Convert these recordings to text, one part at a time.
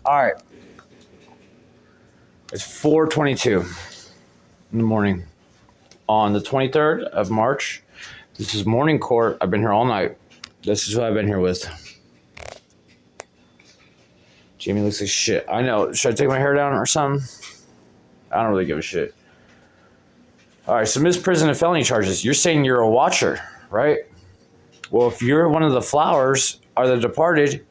All right. It's 4:22 in the morning on the 23rd of March. This is morning court. I've been here all night. This is who I've been here with. Jamie looks like shit. I know. Should I take my hair down or something? I don't really give a shit. All right. So misprison of felony charges. You're saying you're a watcher, right? Well, if you're one of the flowers or the departed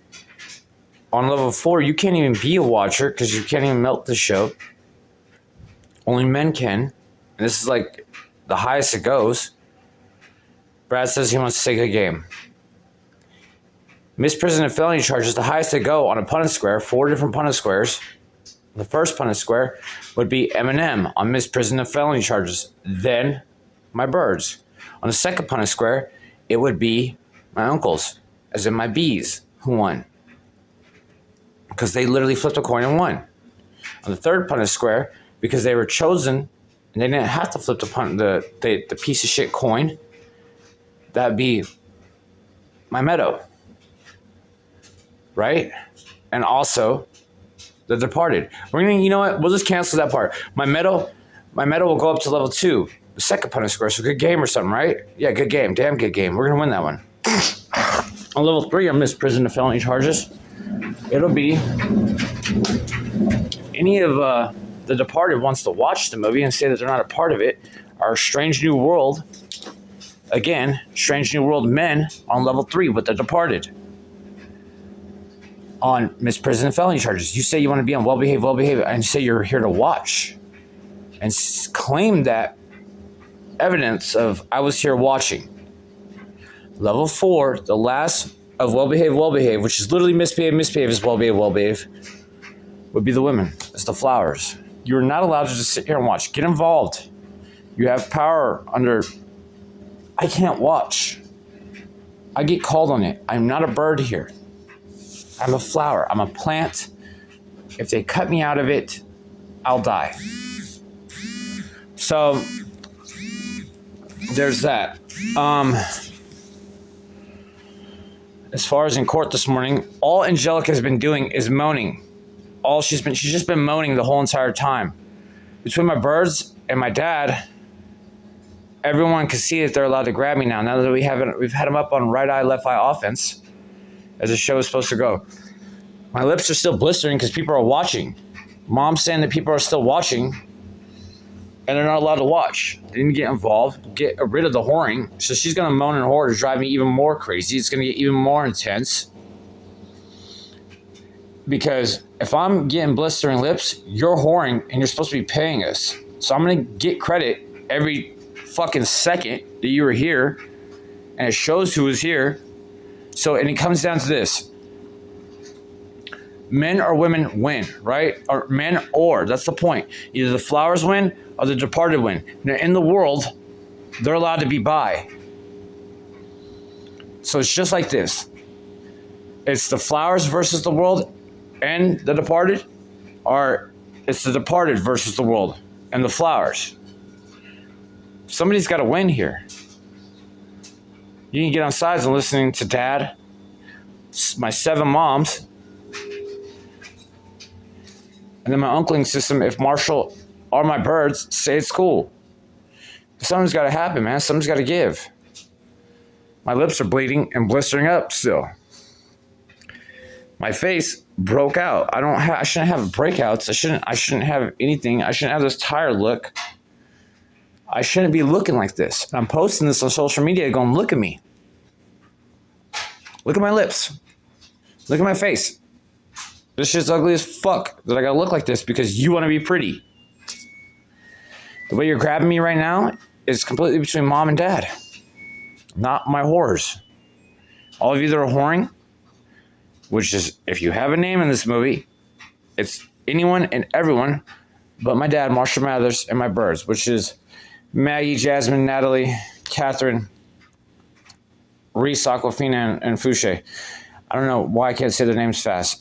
on level 4, you can't even be a watcher because you can't even melt the show. Only men can. And this is like the highest it goes. Brad says he wants to take a game. Misprison of felony charges, the highest they go on a Punnett square, 4 different Punnett squares. The first Punnett square would be Eminem on misprison of felony charges. Then my birds. On the second Punnett square, it would be my uncles, as in my bees, who won. Because they literally flipped a coin and won. On the third Punnett square, because they were chosen and they didn't have to flip the piece of shit coin, that'd be my meadow. Right? And also the departed. We're gonna, you know what? We'll just cancel that part. My meadow will go up to level 2, the second Punnett square. So good game or something, right? Yeah, good game. Damn good game. We're gonna win that one. On level 3, I'm misprison of felony charges. It'll be any of the departed wants to watch the movie and say that they're not a part of it. Our Strange New World, again, Strange New World men on level 3 with the departed. On misprison of felony charges, you say you want to be on well behaved, and say you're here to watch and claim that evidence of I was here watching. Level 4, the last of well behaved, which is literally misbehave is well behave, would be the women. It's the flowers. You're not allowed to just sit here and watch. Get involved. You have power under. I can't watch. I get called on it. I'm not a bird here. I'm a flower. I'm a plant. If they cut me out of it, I'll die. So there's that. As far as in court this morning, all Angelica has been doing is moaning. She's just been moaning the whole entire time. Between my birds and my dad, everyone can see that they're allowed to grab me now. Now that we've had them up on right eye, left eye offense, as the show is supposed to go. My lips are still blistering because people are watching. Mom's saying that people are still watching, and they're not allowed to watch. They didn't get involved, get rid of the whoring. So she's going to moan and whore to drive me even more crazy. It's going to get even more intense. Because if I'm getting blistering lips, you're whoring and you're supposed to be paying us. So I'm going to get credit every fucking second that you were here. And it shows who was here. So, and it comes down to this. Men or women win, right? Or men or, that's the point. Either the flowers win or the departed win. Now, in the world, they're allowed to be bi. So it's just like this. It's the flowers versus the world and the departed, or it's the departed versus the world and the flowers. Somebody's got to win here. You can get on sides and listening to Dad, my 7 moms, and then my uncling system, if Marshall or my birds say it's cool. Something's got to happen, man. Something's got to give. My lips are bleeding and blistering up still. My face broke out. I shouldn't have breakouts. I shouldn't have anything. I shouldn't have this tired look. I shouldn't be looking like this. And I'm posting this on social media going, look at me. Look at my lips. Look at my face. This shit's ugly as fuck that I gotta look like this because you want to be pretty. The way you're grabbing me right now is completely between mom and dad. Not my whores. All of you that are whoring, which is, if you have a name in this movie, it's anyone and everyone but my dad, Marshall Mathers, and my birds, which is Maggie, Jasmine, Natalie, Catherine, Reese, Aquafina, and Fouché. I don't know why I can't say their names fast.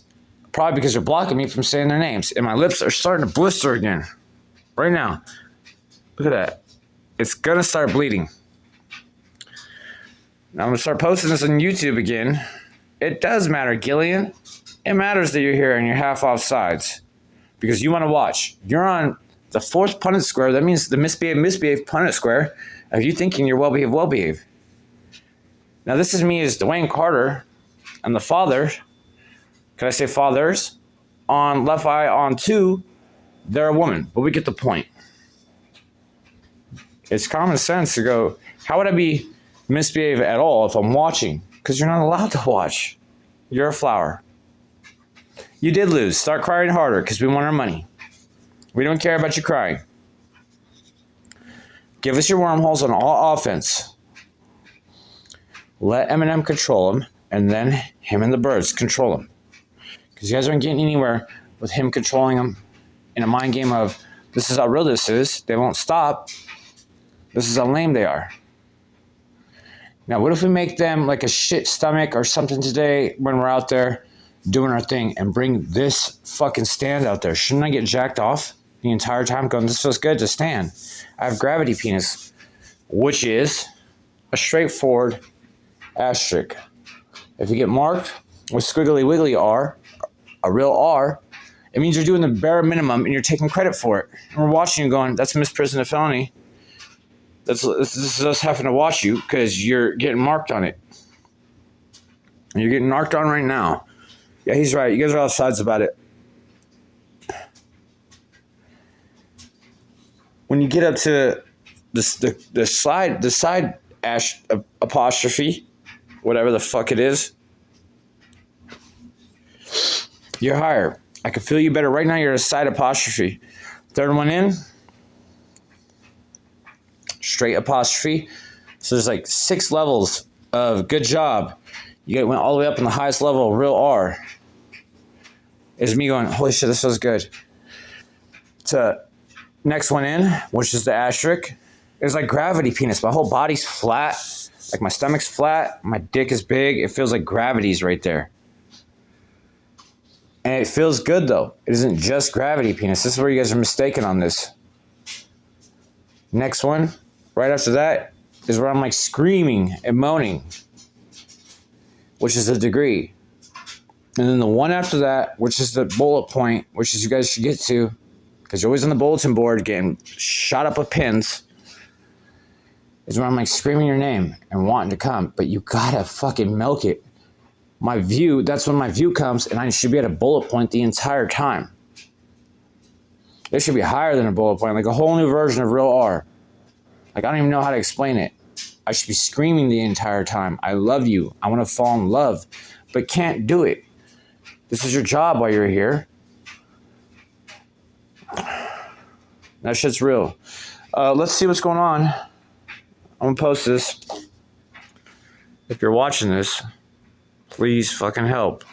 Probably because they're blocking me from saying their names. And my lips are starting to blister again. Right now. Look at that. It's going to start bleeding. Now I'm going to start posting this on YouTube again. It does matter, Gillian. it matters that you're here and you're half off sides because you want to watch. You're on the fourth Punnett square. That means the misbehave Punnett square of you thinking you're well behave. Now, this is me as Dwayne Carter and the father. Can I say fathers? On left eye on 2, they're a woman, but we get the point. It's common sense to go, how would I be misbehave at all if I'm watching? Because you're not allowed to watch. You're a flower. You did lose. Start crying harder because we want our money. We don't care about you crying. Give us your wormholes on all offense. Let Eminem control him, and then him and the birds control him. Because you guys aren't getting anywhere with him controlling them in a mind game of, this is how real this is. They won't stop. This is how lame they are. Now, what if we make them like a shit stomach or something today when we're out there doing our thing and bring this fucking stand out there? Shouldn't I get jacked off the entire time going, this feels good to stand? I have gravity penis, which is a straightforward asterisk. If you get marked with squiggly wiggly R, a real R, it means you're doing the bare minimum and you're taking credit for it. And we're watching you going, that's misprison of felony. This is us having to watch you because you're getting marked on it. You're getting marked on right now. Yeah, he's right. You guys are all sides about it. When you get up to the side apostrophe, whatever the fuck it is, you're higher. I can feel you better right now. You're a side apostrophe. Third one in. Straight apostrophe. So there's like 6 levels of good job. You went all the way up in the highest level, real R. Is me going, holy shit, this feels good. To next one in, which is the asterisk, is like gravity penis. My whole body's flat. Like my stomach's flat. My dick is big. It feels like gravity's right there. And it feels good though. It isn't just gravity penis. This is where you guys are mistaken on this. Next one. Right after that is where I'm like screaming and moaning, which is a degree. And then the one after that, which is the bullet point, which is you guys should get to, because you're always on the bulletin board getting shot up with pins, is where I'm like screaming your name and wanting to come, but you gotta fucking milk it. My view, that's when my view comes, and I should be at a bullet point the entire time. It should be higher than a bullet point, like a whole new version of real R. Like, I don't even know how to explain it. I should be screaming the entire time. I love you. I want to fall in love, but can't do it. This is your job while you're here. That shit's real. Let's see what's going on. I'm going to post this. If you're watching this, please fucking help.